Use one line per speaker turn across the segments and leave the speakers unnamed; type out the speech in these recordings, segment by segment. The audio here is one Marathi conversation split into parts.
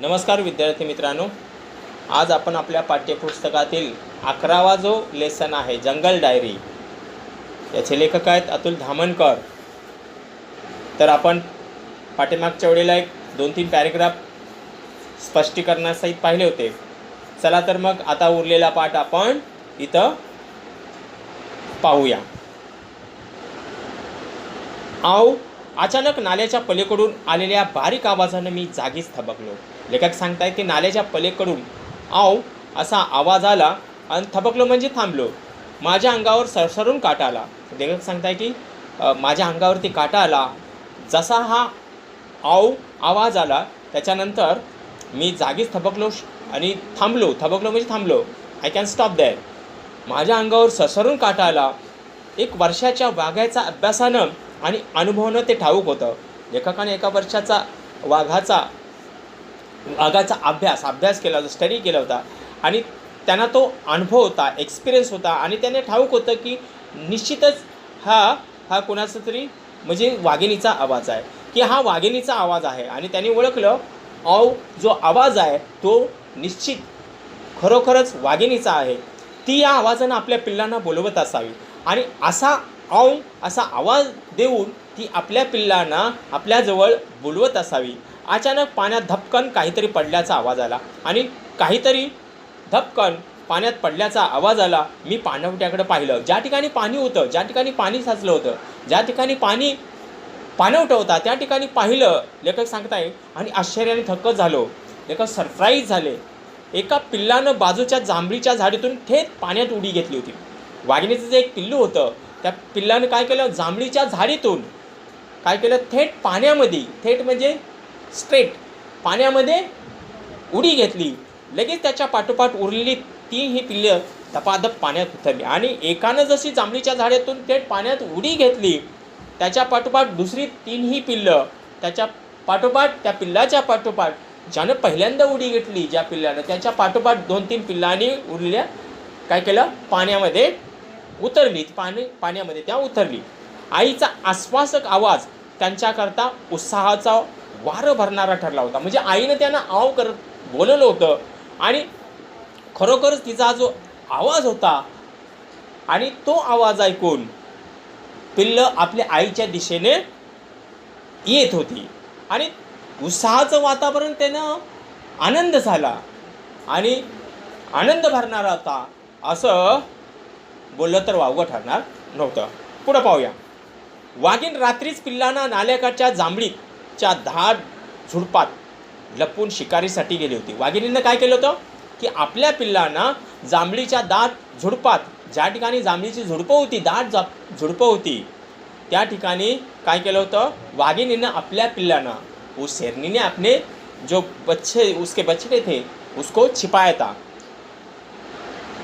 नमस्कार विद्यार्थी मित्रांनो, आज आपण आपल्या पाठ्यपुस्तकातील 11वा जो लेसन आहे जंगल डायरी, याचे लेखक आहेत अतुल धामणकर. तर आपण पाठीमागच्या वेळेला एक 2-3 पॅरेग्राफ स्पष्टीकरणासहित पाहिले होते. चला तर मग आता उरलेला पाठ आपण इथं पाहूया. अचानक नाल्याच्या पलीकडून आलेल्या बारीक आवाजानं मी जागीच थबकलो. लेखक सांगतायत की नाल्याच्या पलीकडून असा आवाज आला आणि थबकलो म्हणजे थांबलो. माझ्या अंगावर सरसरून काटा आला. लेखक सांगताय की माझ्या अंगावरती काटा आला. जसा हा आवाज आला त्याच्यानंतर मी जागीच थबकलो आणि थांबलो. थबकलो म्हणजे थांबलो. I can stop there. माझ्या अंगावर सरसरून काटा आला. 1 वर्षाच्या वाघाच्या अभ्यासानं आणि अनुभवानं ते ठाऊक होतं. लेखकाने 1 वर्षाचा वाघाचा अभ्यास केला होता, स्टडी केला होता आणि त्यांना तो अनुभव होता, एक्सपिरियन्स होता आणि त्याने ठाऊक होतं की निश्चितच हा कोणाचा तरी म्हणजे वाघिणीचा आवाज आहे, की हा वाघिणीचा आवाज आहे. आणि त्यांनी ओळखलं जो आवाज आहे तो निश्चित खरोखरच वाघिणीचा आहे. ती या आवाजानं आपल्या पिल्लांना बोलवत असावी आणि असा आवाज देऊन ती आपल्या पिल्लांना आपल्याजवळ बोलवत असावी. अचानक पाण्यात धपकन काहीतरी पडल्याचा आवाज आला आणि काहीतरी धपकन पाण्यात पडल्याचा आवाज आला. मी पाणवठ्याकडे पाहिलं. ज्या ठिकाणी पाणी होतं, ज्या ठिकाणी पाणी साचलं होतं, ज्या ठिकाणी पाणवठा होता त्या ठिकाणी पाहिलं. लेखक सांगताय आणि आश्चर्याने थक्क झालो. लेखक सरप्राईज झाले. एका पिल्लानं बाजूच्या जांभळीच्या झाडीतून थेट पाण्यात उडी घेतली होती. वाघिणीचं जे एक पिल्लू होतं त्या पिल्लानं काय केलं, जांभळीच्या झाडीतून काय केलं, थेट पाण्यामध्ये, थेट म्हणजे स्ट्रेट पाण्यामध्ये उडी घेतली. लगेच त्याच्या पाठोपाठ उरलेली 3 पिल्लं धपाधप पाण्यात उतरली आणि एकानं जशी जांभळीच्या झाडातून थेट पाण्यात उडी घेतली त्याच्या पाठोपाठ दुसरी 3 पिल्लं त्याच्या पाठोपाठ, त्या पिल्लाच्या पाठोपाठ ज्यानं पहिल्यांदा उडी घेतली ज्या पिल्लानं त्याच्या पाठोपाठ 2-3 पिल्लांनी उरलेल्या काय केलं, पाण्यामध्ये उतरली. पाण्यामध्ये त्या उतरली. आईचा आश्वासक आवाज त्यांच्याकरता उत्साहाचा वारं भरणारा ठरला होता. म्हणजे आईनं त्यांना करत बोलवलं होतं आणि खरोखरच तिचा जो आवाज होता आणि तो आवाज ऐकून पिल्लं आपल्या आईच्या दिशेने येत होती आणि उत्साहाचं वातावरण त्यानं आनंद झाला आणि आनंद भरणारा होता असं बोललं तर वावगं ठरणार नव्हतं. पुढं पाहूया. वाघीण रात्रीच पिल्लांना नाल्याकाठच्या जांभळीच्या दाट झुडपात लपून शिकारीसाठी गेली होती. वाघिणीनं काय केलं होतं की आपल्या पिल्लांना जांभळीच्या दाट झुडपात, ज्या ठिकाणी जांभळीची झुडपं होती, दाट झुडपं होती त्या ठिकाणी काय केलं होतं, वाघिणीनं आपल्या पिल्लांना उस शेरनी ने अपने जो उसके बच्चे थे उसको छिपाया था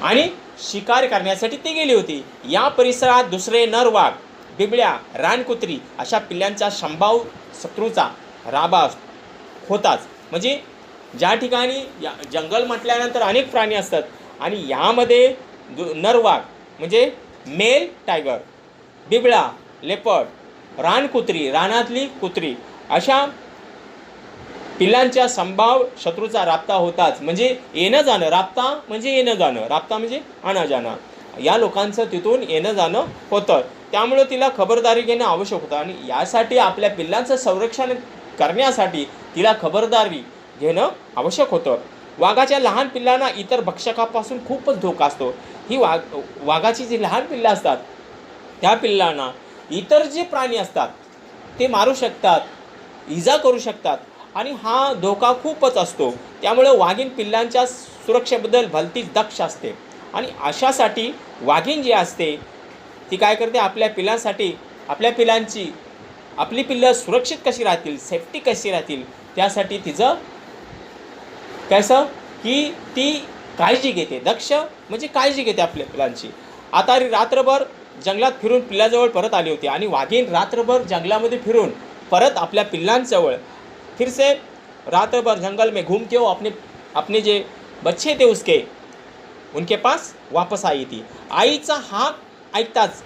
आणि शिकार करण्यासाठी ती गेली होती. या परिसरात दुसरे नर वाघ, बिबळ्या, रानकुत्री अशा पिल्लांचा संभाव शत्रूचा राबा होताच. म्हणजे ज्या ठिकाणी जंगल म्हटल्यानंतर अनेक प्राणी असतात आणि यामध्ये नरवाघ म्हणजे मेल टायगर, बिबळा, लेपर्ड, रानकुत्री, रानातली कुत्री अशा पिल्लांच्या संभाव शत्रूचा राबता होताच. म्हणजे येणं जाणं, राबता म्हणजे येणं जाणं, राबता म्हणजे आणं जाणं, या लोकांचं तिथून येणं जाणं होतं. त्यामुळे तिला खबरदारी घेणं आवश्यक होतं आणि यासाठी आपल्या पिल्लांचं संरक्षण करण्यासाठी तिला खबरदारी घेणं आवश्यक होतं. वाघाच्या लहान पिल्लांना इतर भक्षकापासून खूपच धोका असतो. ही वाघाची जी लहान पिल्लं असतात त्या पिल्लांना इतर जे प्राणी असतात ते मारू शकतात, इजा करू शकतात आणि हा धोका खूपच असतो. त्यामुळे वाघीण पिल्लांच्या सुरक्षेबद्दल भलतीच दक्ष असते आणि अशासाठी वाघीण जी असते ती काय करते, आपल्या पिल्लांसाठी, आपली पिल्लं सुरक्षित कशी राहतील, सेफ्टी कशी राहतील त्यासाठी तिचं कसं की ती काळजी घेते. दक्ष म्हणजे काळजी घेते आपल्या पिल्लांची. आता रात्रभर जंगलात फिरून पिल्लाजवळ परत आली होती आणि वाघीण रात्रभर जंगलामध्ये फिरून परत आपल्या पिल्लांजवळ फिर से रात्रभर जंगल में घूम के वो अपने जे बच्चे थे उनके पास वापस आई थी. आईचा हाक ऐकताच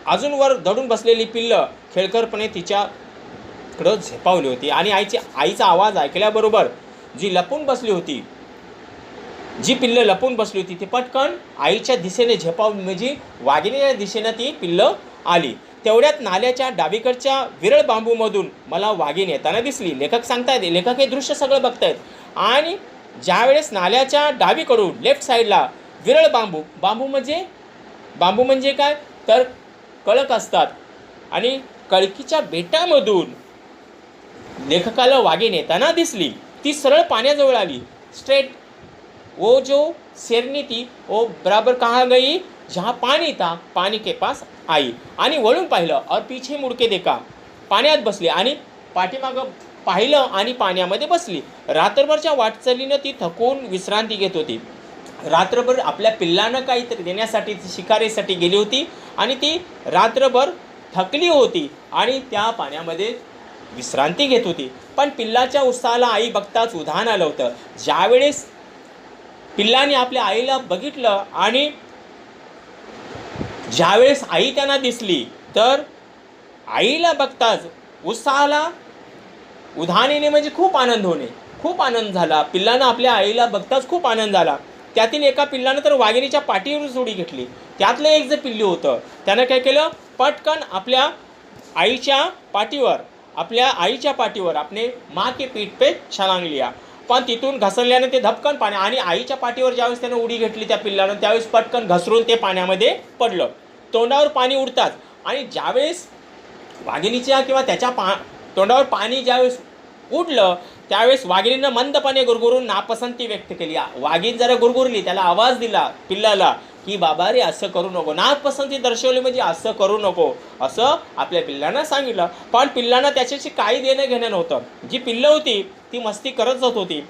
अजून वर दडून बसलेली पिल्लं खेळकरपणे तिच्याकडं झेपावली होती आणि आईचा आवाज ऐकल्याबरोबर जी लपून बसली होती, जी पिल्लं लपून बसली होती ती पटकन आईच्या दिशेने झेपावून, म्हणजे वाघिणीच्या दिशेनं ती पिल्लं आली. तेवढ्यात नाल्याच्या डावीकडच्या विरळ बांबूमधून मला वाघीण येताना दिसली. लेखक सांगतायत, लेखक हे दृश्य सगळं बघतायत. आणि ज्यावेळेस नाल्याच्या डावीकडून लेफ्ट साईडला विरळ बांबू म्हणजे काय तर कळक असतात, आणि कळकीच्या बेटामधून लेखकाला वाघीण येताना दिसली. ती सरळ पाण्याजवळ आली, स्ट्रेट. वो जो शेरनी थी वो बराबर कहाँ गई जहाँ पानी था, पानी के पास आई. आणि वळून पाहिलं, और पीछे मुडके देखा, पाण्यात बसली आणि पाठीमागं पाहिलं आणि पाण्यामध्ये बसली. रात्रभरच्या वाटचालीनं ती थकून विश्रांती घेत होती. रात्रभर आपल्या पिल्लांना काहीतरी देण्यासाठी ती शिकारीसाठी गेली होती आणि ती रात्रभर थकली होती आणि त्या पाण्यामध्ये विश्रांती घेत होती. पण पिल्लाच्या उत्साहाला आई बघताच उधाण आलं होतं. ज्यावेळेस पिल्लाने आपल्या आईला बघितलं आणि ज्यावेळेस आई त्यांना दिसली, तर आईला बघताच उत्साहाला उधाण येणे म्हणजे खूप आनंद होणे, खूप आनंद झाला. पिल्लानं आपल्या आईला बघताच खूप आनंद झाला. त्यातील एका पिल्लानं तर वाघिणीच्या पाठीवर उडी घेतली. त्यातलं एक जे पिल्लू होतं त्यानं काय केलं, पटकन आपल्या आईच्या पाठीवर आपने माँ के पीठ पे छलांग लिया. पण तिथून घसरल्याने ते धपकन पाणी, आणि आईच्या पाठीवर ज्यावेळेस त्यानं उडी घेतली त्या पिल्लानं, त्यावेळेस पटकन घसरून ते पाण्यामध्ये पडलं. तोंडावर पाणी उडताच, आणि ज्यावेळेस वाघिणीच्या किंवा त्याच्या तोंडावर पाणी ज्यावेळेस उडलं, त्यावेळेस वाघिणीनं मंदपणे गुरगुरून नापसंती व्यक्त केली. वाघीण जरा गुरगुरली, त्याला आवाज दिला पिल्लाला की बाबा रे असं करू नको. नापसंती दर्शवली म्हणजे असं करू नको, असं आपल्या पिल्लांना सांगितलं. पण पिल्लांना त्याच्याशी काही देणं घेणं नव्हतं. जी पिल्लं होती ती मस्ती करत जात होती.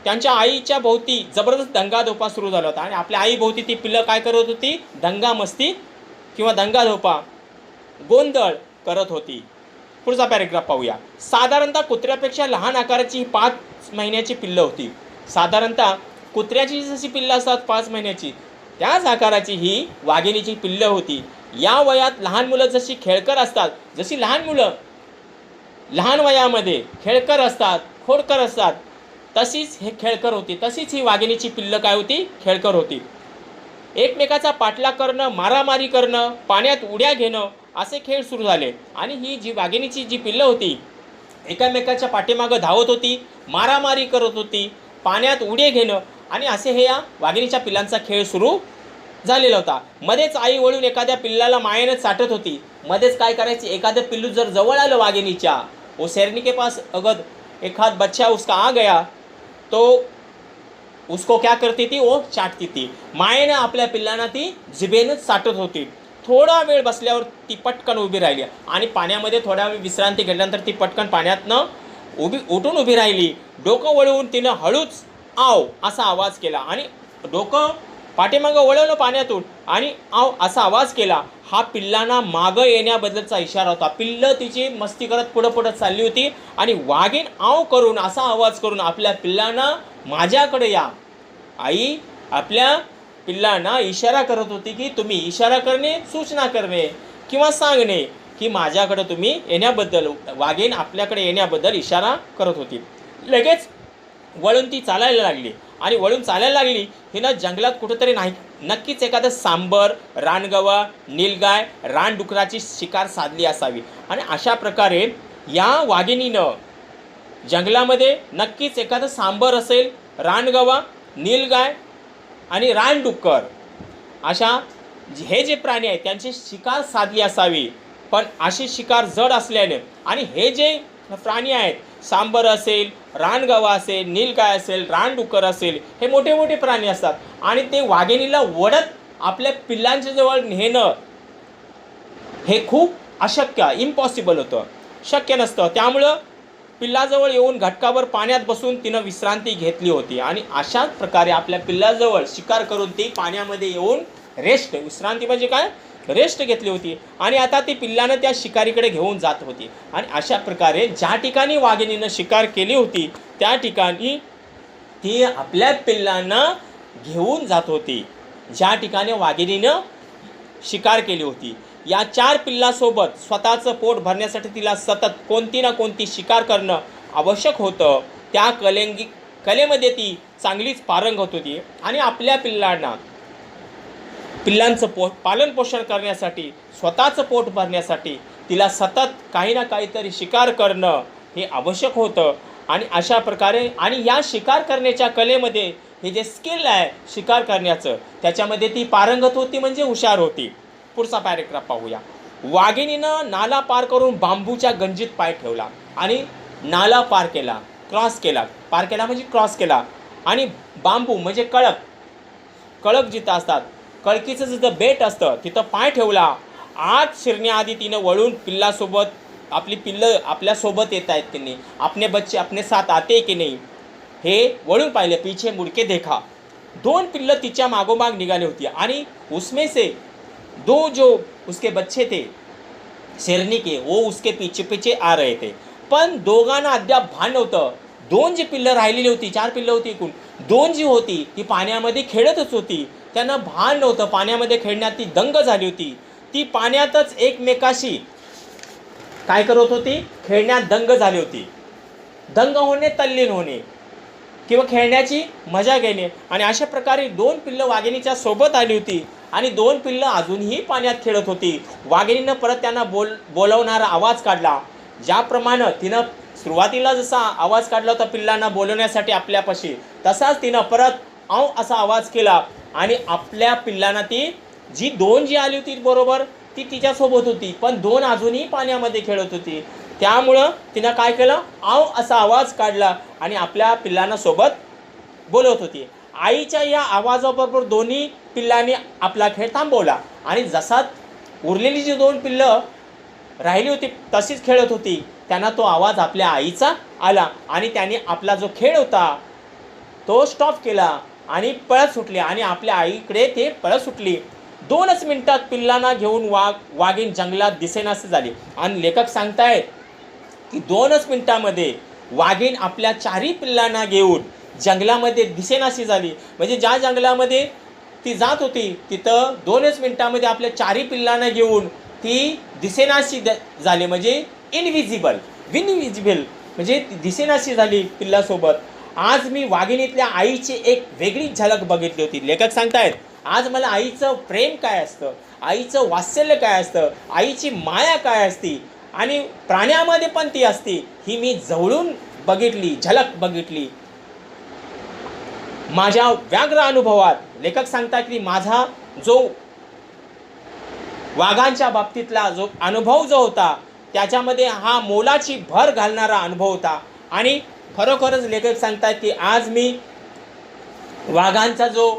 त्यांच्या आईच्या भोवती जबरदस्त दंगाधोपा सुरू झाला होता, आणि आपल्या आईभोवती ती पिल्लं काय करत होती, दंगामस्ती किंवा दंगाधोपा, गोंधळ करत होती. पुढचा पॅरेग्राफ पाहूया. साधारणतः कुत्र्यापेक्षा लहान आकाराची 5 महिन्याची पिल्लं होती. साधारणतः कुत्र्याची जशी पिल्लं असतात 5 महिन्याची, त्याच आकाराची ही वाघिणीची पिल्लं होती. या वयात लहान मुलं जशी खेळकर असतात, जशी लहान मुलं लहान वयामध्ये खेळकर असतात, खोडकर असतात, तशीच हे खेळकर होती. तशीच ही वाघिणीची पिल्लं काय होती, खेळकर होती. एकमेकाचा पाठलाग करणं, मारामारी करणं, पाण्यात उड्या घेणं असे खेळ सुरू झाले. आणि ही जी वाघिणीची जी पिल्लं होती एकामेकाच्या पाठीमागं धावत होती, मारामारी करत होती, पाण्यात उड्या घेणं, आणि असे हे या वाघिणीच्या पिल्लांचा खेळ सुरू झालेला होता. मध्येच आई वळून एखाद्या पिल्लाला मायेनं चाटत होती. मध्येच काय करायची, एखादं पिल्लू जर जवळ आलं वाघिणीच्या, वो शेरनी के पास अगर एखाद बच्चा उसका आ गया तो उसको क्या करती थी, वो चाटती थी. मायेनं आपल्या पिल्लांना ती जिभेनंच चाटत होती. थोडा वेळ बसल्यावर ती पटकन उभी राहिली, आणि पाण्यामध्ये थोडा वेळ विश्रांती घेतल्यानंतर ती पटकन पाण्यातनं उठून उभी राहिली. डोकं वळवून तिनं हळूच आव असा आवाज केला, आणि डोकं पाठीमागं वळवलं पाण्यातून आणि आव असा आवाज केला. हा पिल्लांना मागं येण्याबद्दलचा इशारा होता. पिल्लं तिची मस्ती करत पुढं चालली होती, आणि वाघीण आव करून असा आवाज करून आपल्या पिल्लांना माझ्याकडे या. आई आपल्या पिल्लांना इशारा करत होती की तुम्ही इशारा करणे, सूचना करणे किंवा सांगणे की माझ्याकडे तुम्ही येण्याबद्दल, वाघीण आपल्याकडे येण्याबद्दल इशारा करत होती. लगेच वळून ती चालायला लागली, आणि वळून चालायला लागली हिनं जंगलात कुठंतरी नक्कीच एखादं सांबर, रानगवा, नीलगाय, रानडुकराची शिकार साधली असावी. आणि अशा प्रकारे या वाघिणीनं जंगलामध्ये नक्कीच एखादं सांबर असेल, रानगवा, नीलगाय आणि रानडुक्कर अशा हे जे प्राणी आहेत त्यांची शिकार साधली असावी. पण अशी शिकार जड असल्याने, आणि हे जे प्राणी आहेत, सांबर असेल, रानगवा असेल, नीलगाय असेल, रानडुक्कर असेल, हे मोठे मोठे प्राणी असतात, आणि ते वाघिणीला ओढत आपल्या पिल्लांच्या जवळ नेणं हे खूप अशक्य, इम्पॉसिबल होतं, शक्य नसतं. त्यामुळं पिल्लाजवळ येऊन घटकावर पाण्यात बसून तिनं विश्रांती घेतली होती, आणि अशाच प्रकारे आपल्या पिल्लाजवळ शिकार करून ती पाण्यामध्ये येऊन विश्रांती म्हणजे काय, रेस्ट घेतली होती. आणि आता ती पिल्लानं त्या शिकारीकडे घेऊन जात होती. आणि अशा प्रकारे ज्या ठिकाणी वाघिणीनं शिकार केली होती त्या ठिकाणी ती आपल्या पिल्लांना घेऊन जात होती. ज्या ठिकाणी वाघिणीनं शिकार केली होती, या 4 पिल्लासोबत स्वतःचं पोट भरण्यासाठी तिला सतत कोणती ना कोणती शिकार करणं आवश्यक होतं. त्या कलेमध्ये ती चांगलीच पारंगत होती आणि आपल्या पिल्लांचं पालन पोषण करण्यासाठी, स्वतःचं पोट भरण्यासाठी तिला सतत काही ना काहीतरी शिकार करणं हे आवश्यक होतं. आणि अशा प्रकारे आणि या शिकार करण्याच्या कलेमध्ये हे जे स्किल आहे शिकार करण्याचं, त्याच्यामध्ये ती पारंगत होती, म्हणजे हुशार होती. पुढचा पॅरेग्राफ पाहूया. वाघिणीनं नाला पार करून बांबूच्या गंजीत पाय ठेवला आणि नाला पार केला, क्रॉस केला. पार केला म्हणजे क्रॉस केला. आणि बांबू म्हणजे कळक जिथं असतात, कळकीचं जिथं बेट असतं तिथं पाय ठेवला. आत शिरण्याआधी तिनं वळून पिल्लासोबत, आपली पिल्लं आपल्यासोबत येत आहेत की नाही, आपले बच्चे अपने साथ आते की नाही, हे वळून पाहिले. पीछे मुडके देखा. 2 पिल्लं तिच्या मागोमाग निघाली होती आणि उसमें से 2 जो उसके बच्चे थे शेरनी के, वो उसके पीछे पीछे आ रहे थे. पण दोघांना अद्याप भान नव्हतं. 2 जी पिल्लं राहिलेली होती, 4 पिल्लं होती एकूण, 2 जी होती ती पाण्यामध्ये खेळतच होती. त्यांना भान नव्हतं. पाण्यामध्ये खेळण्यात ती दंग झाली होती. ती पाण्यातच एकमेकाशी काय करत होती, खेळण्यात दंग झाली होती. दंग होणे, तल्लीन होणे किंवा खेळण्याची मजा घेणे. आणि अशा प्रकारे 2 पिल्लं वाघिणीच्या सोबत आली होती आणि 2 पिल्लं अजूनही पाण्यात खेळत होती. वाघिणीनं परत त्यांना बोलवणारा आवाज काढला. ज्याप्रमाणे तिनं सुरुवातीला जसा आवाज काढला होता पिल्लांना बोलवण्यासाठी आपल्यापाशी, तसाच तिनं परत आव असा आवाज केला. आणि आपल्या पिल्लांना ती जी 2 जी आली होती बरोबर ती तिच्यासोबत होती, पण 2 अजूनही पाण्यामध्ये खेळत होती. त्यामुळं तिनं काय केलं, आव असा आवाज काढला आणि आपल्या पिल्लांना सोबत बोलवत होती. आईच्या या आवाजाबरोबर दोन्ही पिल्लांनी आपला खेळ थांबवला आणि जसा उरलेली जी 2 पिल्लं राहिली होती तशीच खेळत होती, त्यांना तो आवाज आपल्या आईचा आला आणि त्याने आपला जो खेळ होता तो स्टॉप केला आणि पळत सुटले आणि आपल्या आईकडे ते पळत सुटली. 2च मिनिटात पिल्लांना घेऊन वाघीण जंगलात दिसेनासे झाली. आणि लेखक सांगतायत की 2च मिनिटामध्ये वाघीण आपल्या 4ही पिल्लांना घेऊन जंगलामध्ये दिसेनाशी झाली. म्हणजे ज्या जंगलामध्ये ती जात होती तिथं 2च मिनिटामध्ये आपल्या 4ही पिल्लांना घेऊन ती दिसेनाशी झाली. म्हणजे विनविजिबल म्हणजे दिसेनाशी झाली पिल्लासोबत. आज मी वाघिणीतल्या आईची एक वेगळीच झलक बघितली होती. लेखक सांगतायत आज मला आईचं प्रेम काय असतं, आईचं वात्सल्य काय असतं, आईची माया काय असती आणि प्राण्यामध्ये पण ती असती, ही मी जवळून बघितली, झलक बघितली. माझ्या व्याग्र अनुभवात लेखक सांगतात की माझा जो वाघांच्या बाबतीतला जो अनुभव जो होता त्याच्यामध्ये हा मोलाची भर घालणारा अनुभव होता. आणि खरोखरच लेखक सांगतात की आज मी वाघांचा जो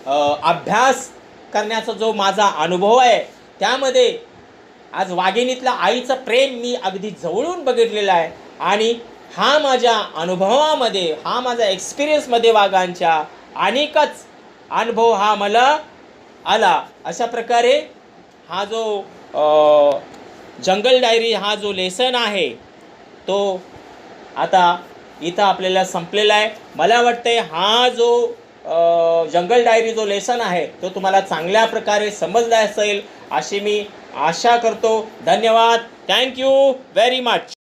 अभ्यास करण्याचा जो माझा अनुभव आहे त्यामध्ये आज वाघिणीतल्या आईचं प्रेम मी अगदी जवळून बघितलेलं आहे. आणि हा माझ्या अनुभवामध्ये, हा माझा एक्सपिरियन्समध्ये वाघांच्या अनेकच अनुभव हा मला आला. अशा प्रकारे हा जो जंगल डायरी हा जो लेसन आहे तो आता इथं आपल्याला संपलेला आहे. मला वाटतंय हा जो जंगल डायरी जो लेसन आहे तो तुम्हाला चांगल्या प्रकारे समजला असेल अशी मी आशा करतो. धन्यवाद. Thank you very much.